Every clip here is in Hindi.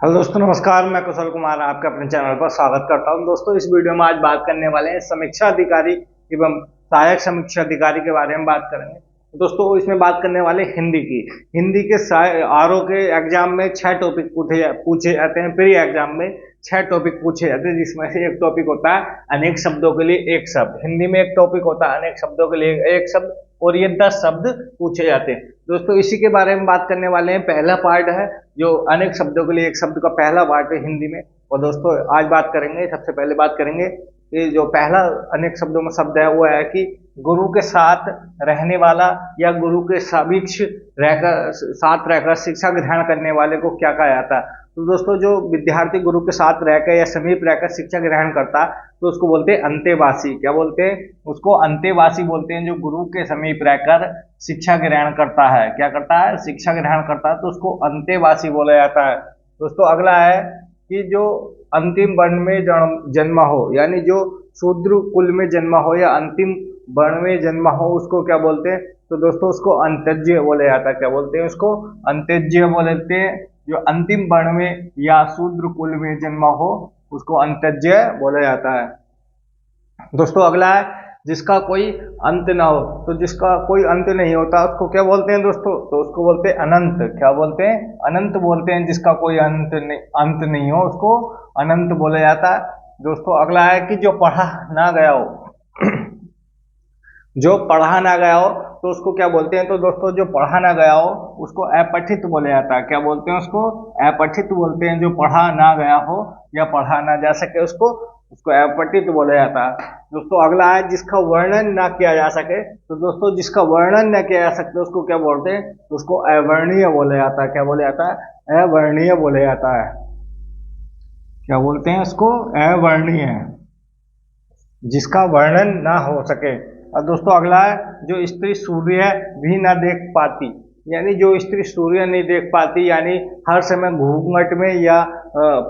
हेलो दोस्तों, नमस्कार। मैं कुशल कुमार आपके अपने चैनल पर स्वागत करता हूं। दोस्तों, इस वीडियो में आज बात करने वाले हैं समीक्षा अधिकारी एवं सहायक समीक्षा अधिकारी के बारे में बात करेंगे। दोस्तों, इसमें बात करने वाले हिंदी की। हिंदी के आरओ के एग्जाम में 6 टॉपिक पूछे जाते हैं। प्री एग्जाम में 6 टॉपिक पूछे जाते हैं, जिसमें से एक टॉपिक होता है अनेक शब्दों के लिए एक शब्द। हिंदी में एक टॉपिक होता है अनेक शब्दों के लिए एक शब्द, और ये 10 शब्द पूछे जाते हैं। दोस्तों, इसी के बारे में बात करने वाले हैं। पहला पार्ट है जो अनेक शब्दों के लिए एक शब्द का पहला पार्ट है हिंदी में। और दोस्तों, आज बात करेंगे, सबसे पहले बात करेंगे कि जो पहला अनेक शब्दों में शब्द है वो है कि गुरु के साथ रहने वाला या गुरु के सापेक्ष रहकर साथ रहकर शिक्षा ग्रहण करने वाले को क्या कहा जाता है। तो दोस्तों, जो विद्यार्थी गुरु के साथ रहकर या समीप रहकर शिक्षा ग्रहण करता है तो उसको बोलते हैं अंतेवासी। क्या बोलते हैं? उसको अंतेवासी बोलते हैं। जो गुरु के समीप रहकर शिक्षा ग्रहण करता है, क्या करता है? शिक्षा ग्रहण करता है, तो उसको अंतेवासी बोला जाता है। दोस्तों, अगला है कि जो अंतिम वर्ण में जन्मा हो, यानी जो शूद्र कुल में जन्मा हो या अंतिम वर्ण में जन्मा हो, उसको क्या बोलते हैं? तो दोस्तों, उसको अंत्यज्य बोला जाता है। क्या बोलते हैं? उसको अंत्यज्य बोलते हैं। जो अंतिम वर्ण में या शूद्र कुल में जन्मा हो उसको अंत्यज्य बोला जाता है। दोस्तों, अगला है जिसका कोई अंत ना हो। तो जिसका कोई अंत नहीं होता उसको क्या बोलते हैं दोस्तों? तो उसको बोलते हैं अनंत। क्या बोलते हैं? अनंत बोलते हैं। जिसका कोई अंत नहीं हो उसको अनंत बोला जाता है। दोस्तों, अगला है कि जो पढ़ा ना गया हो जो पढ़ा ना गया हो तो उसको क्या बोलते हैं? तो दोस्तों, जो पढ़ा ना गया हो उसको अपठित बोला जाता है। क्या बोलते हैं? उसको अपठित बोलते हैं। जो पढ़ा ना गया हो या पढ़ा ना जा सके उसको अपठित बोला जाता है। दोस्तों, अगला है जिसका वर्णन ना किया जा सके। तो दोस्तों, जिसका वर्णन ना किया जा सकता उसको क्या बोलते हैं? उसको अवर्णीय बोला जाता है। क्या बोला जाता है? अवर्णीय बोला जाता है। क्या बोलते हैं? उसको अवर्णीय, जिसका वर्णन ना हो सके। और दोस्तों, अगला है जो स्त्री सूर्य भी ना देख पाती, यानी जो स्त्री सूर्य नहीं देख पाती, यानी हर समय घूंघट में या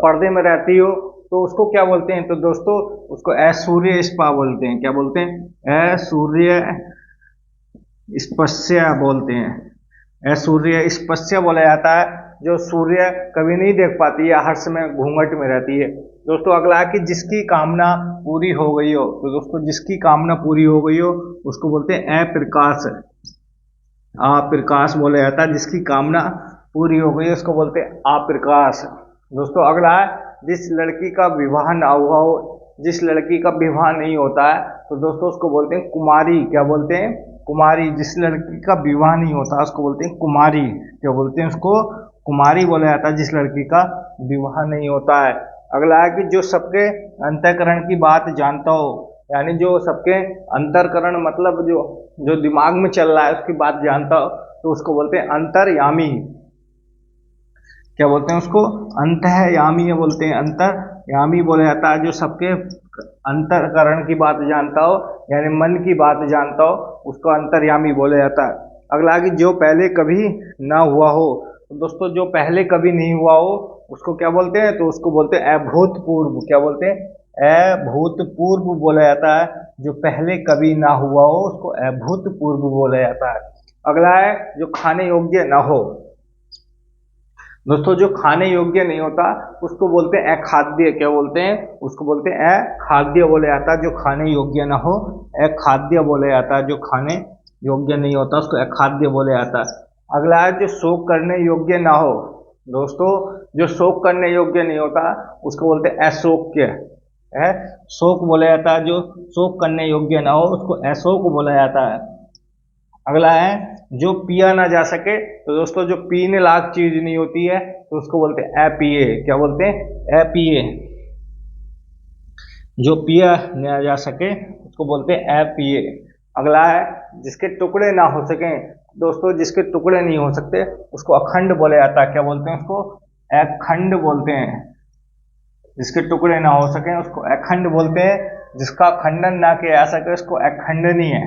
पर्दे में रहती हो, तो उसको क्या बोलते हैं? तो दोस्तों, उसको असूर्य स्पा बोलते हैं। क्या बोलते हैं? असूर्य स्पस्या बोलते हैं। असूर्य स्पस्या बोला जाता है। जो सूर्य कभी नहीं देख पाती या हर समय घूंघट में रहती है। दोस्तों, अगला है कि जिसकी कामना पूरी हो गई हो। तो दोस्तों, जिसकी कामना पूरी हो गई हो उसको बोलते हैं अप्रकाश। अप्रकाश बोला जाता है। जिसकी कामना पूरी हो गई उसको बोलते हैं अप्रकाश। दोस्तों, अगला है जिस लड़की का विवाह ना हुआ हो, जिस लड़की का विवाह नहीं होता है, तो दोस्तों उसको बोलते हैं कुमारी। क्या बोलते हैं? कुमारी। जिस लड़की का विवाह नहीं होता उसको बोलते हैं कुमारी। क्या बोलते हैं? उसको कुमारी बोला जाता है, जिस लड़की का विवाह नहीं होता है। अगला है कि जो सबके अंतःकरण की बात जानता हो, यानी जो सबके अंतःकरण मतलब जो जो दिमाग में चल रहा है उसकी बात जानता हो, तो उसको बोलते हैं अंतर्यामी। क्या बोलते हैं? उसको अंतःयामी बोलते हैं। अंतर्यामी बोला जाता है। जो सबके अंतःकरण की बात जानता हो, यानी मन की बात जानता हो, उसको अंतर्यामी बोला जाता है। अगला कि जो पहले कभी ना हुआ हो। तो दोस्तों, जो पहले कभी नहीं हुआ हो उसको क्या बोलते हैं? तो उसको बोलते हैं अभूतपूर्व। क्या बोलते हैं? अभूतपूर्व बोला जाता है। जो पहले कभी ना हुआ हो उसको अभूतपूर्व बोला जाता है। अगला है जो खाने योग्य ना हो। दोस्तों, जो खाने योग्य नहीं होता उसको बोलते हैं अखाद्य। क्या बोलते हैं? उसको बोलते हैं अखाद्य बोला जाता है। जो खाने योग्य ना हो अखाद्य बोला जाता है। जो खाने योग्य नहीं होता उसको अखाद्य बोला जाता है। अगला है जो शोक करने योग्य ना हो। दोस्तों, जो शोक करने योग्य नहीं होता उसको बोलते हैं अशोक्य। है शोक बोला जाता है। जो शोक करने योग्य ना हो उसको अशोक बोला जाता है। अगला है जो पिया ना जा सके। तो दोस्तों, जो पीने लायक चीज नहीं होती है तो उसको बोलते हैं अपिए। क्या बोलते हैं? अपिए। जो पिया ना जा सके उसको बोलते हैं अपिए। अगला है जिसके टुकड़े ना हो सके। दोस्तों, जिसके टुकड़े नहीं हो सकते उसको अखंड बोला जाता है। क्या बोलते हैं? उसको अखंड बोलते हैं। जिसके टुकड़े ना हो सके उसको अखंड बोलते हैं। जिसका खंडन ना किया जा सके उसको अखंडनीय,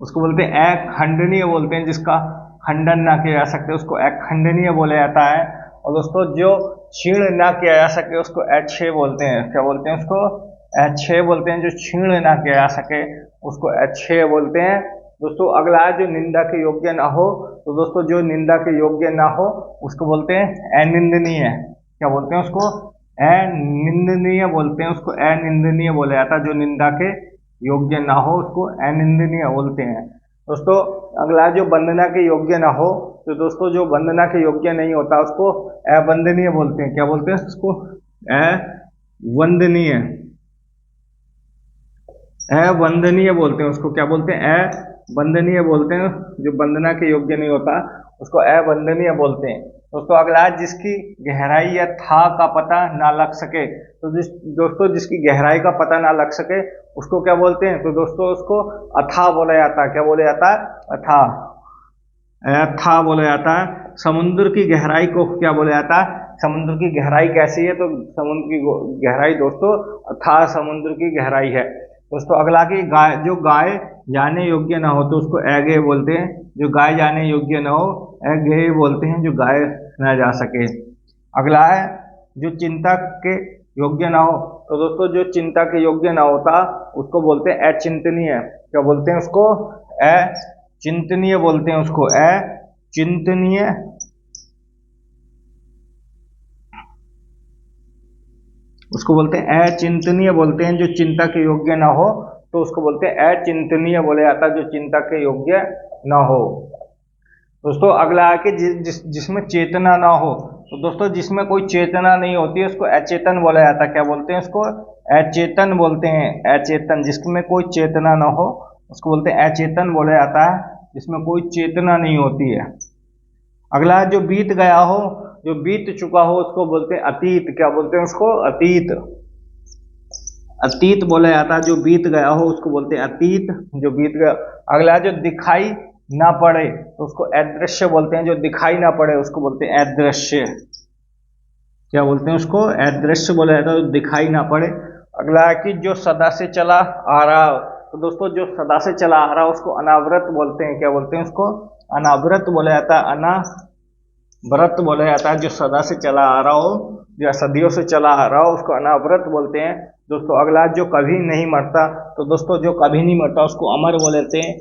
उसको बोलते हैं अखंडनीय बोलते हैं। जिसका खंडन ना किया जा सकते उसको अखंडनीय बोला जाता है। और दोस्तों, जो क्षीण ना किया जा सके उसको अक्षय बोलते हैं। क्या बोलते हैं? उसको अक्षय बोलते हैं। जो क्षीण ना किया जा सके उसको अक्षय बोलते हैं। दोस्तों, अगला है जो निंदा के योग्य ना हो। तो दोस्तों, जो निंदा के योग्य ना हो उसको बोलते हैं अनिंदनीय। क्या बोलते हैं उसको, अनिंदनीय बोलते हैं उसको, अनिंदनीय बोला जाता है। जो निंदा के योग्य ना हो उसको अनिंदनीय बोलते हैं। दोस्तों अगला जो वंदना के योग्य ना हो, तो दोस्तों जो वंदना के योग्य नहीं होता उसको अवंदनीय बोलते हैं। क्या बोलते हैं उसको, अवंदनीय, अवंदनीय बोलते हैं उसको। क्या बोलते हैं, अवंदनीय बोलते हैं। जो वंदना के योग्य नहीं होता उसको अवंदनीय बोलते हैं। दोस्तों अगला जिसकी गहराई या था का पता ना लग सके, तो दोस्तों जिसकी गहराई का पता ना लग सके उसको क्या बोलते हैं, तो दोस्तों उसको अथाह बोला जाता है। क्या बोला जाता है, अथाह, अथाह बोला जाता है। समुद्र की गहराई को क्या बोला जाता है, समुद्र की गहराई कैसी है, तो समुद्र की गहराई दोस्तों अथाह समुद्र की गहराई है। दोस्तों अगला की गाय, जो गाय जाने योग्य ना हो तो उसको अज्ञेय बोलते हैं। जो गाय जाने योग्य ना हो अज्ञेय बोलते हैं, जो गाय ना जा सके। अगला है जो चिंता के योग्य ना हो, तो दोस्तों जो चिंता के योग्य ना होता उसको बोलते हैं अचिंतनीय। क्या बोलते हैं उसको, अचिंतनीय बोलते हैं उसको, अचिंतनीय। उसको बोलते हैं अचिंतनीय बोलते हैं। जो चिंता के योग्य ना हो तो उसको बोलते हैं अचिंतनीय बोला जाता है, जो चिंता के योग्य ना हो। दोस्तों अगला है कि जिसमें चेतना ना हो, तो दोस्तों जिसमें कोई चेतना नहीं होती है उसको अचेतन बोला जाता है। क्या बोलते हैं उसको, अचेतन बोलते हैं, अचेतन। जिसमें कोई चेतना ना हो उसको बोलते हैं अचेतन बोला जाता है, जिसमें कोई चेतना नहीं होती है। अगला जो बीत गया हो, जो बीत चुका हो उसको बोलते हैं अतीत। क्या बोलते हैं उसको, अतीत, अतीत बोला जाता है। जो बीत गया हो उसको बोलते हैं अतीत, जो बीत गया। अगला जो दिखाई ना पड़े तो उसको अदृश्य बोलते हैं। जो दिखाई ना पड़े उसको बोलते हैं अदृश्य। क्या बोलते हैं उसको, अदृश्य बोला जाता है, जो दिखाई ना पड़े। अगला है कि जो सदा से चला आ रहा हो, तो दोस्तों जो सदा से चला आ रहा हो उसको अनावृत बोलते हैं। क्या बोलते हैं उसको, अनावृत बोला जाता है, अनावृत बोला जाता है। जो सदा से चला आ रहा हो या सदियों से चला आ रहा हो उसको अनावृत बोलते हैं। दोस्तों अगला जो कभी नहीं मरता, तो दोस्तों जो कभी नहीं मरता उसको अमर बोलते हैं।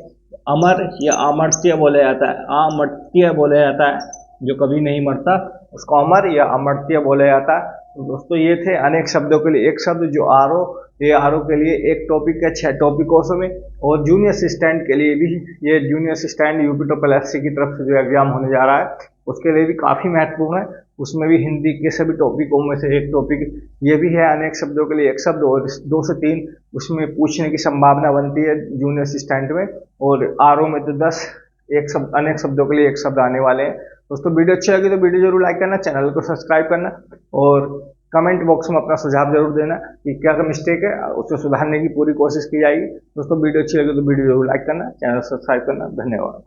अमर या अमर्त्य बोला जाता है, अमर्त्य बोला जाता है। जो कभी नहीं मरता उसको अमर या अमर्त्य बोला जाता है। तो दोस्तों ये थे अनेक शब्दों के लिए एक शब्द, जो आरो, ये आरो के लिए एक टॉपिक है 6 टॉपिकों में। और जूनियर असिस्टेंट के लिए भी, ये junior assistant UP triple SC की तरफ से जो एग्जाम होने जा रहा है उसके लिए भी काफ़ी महत्वपूर्ण है। उसमें भी हिंदी के सभी टॉपिकों में से एक टॉपिक ये भी है, अनेक शब्दों के लिए एक शब्द, और 2 से 3 उसमें पूछने की संभावना बनती है जूनियर असिस्टेंट में। और आरओ में तो 10 एक शब्द, अनेक शब्दों के लिए एक शब्द आने वाले हैं। दोस्तों वीडियो अच्छी लगी तो वीडियो जरूर लाइक करना, चैनल को सब्सक्राइब करना, और कमेंट बॉक्स में अपना सुझाव जरूर देना कि क्या मिस्टेक है, उसे सुधारने की पूरी कोशिश की जाएगी। दोस्तों वीडियो अच्छी लगी तो वीडियो जरूर लाइक करना, चैनल सब्सक्राइब करना। धन्यवाद।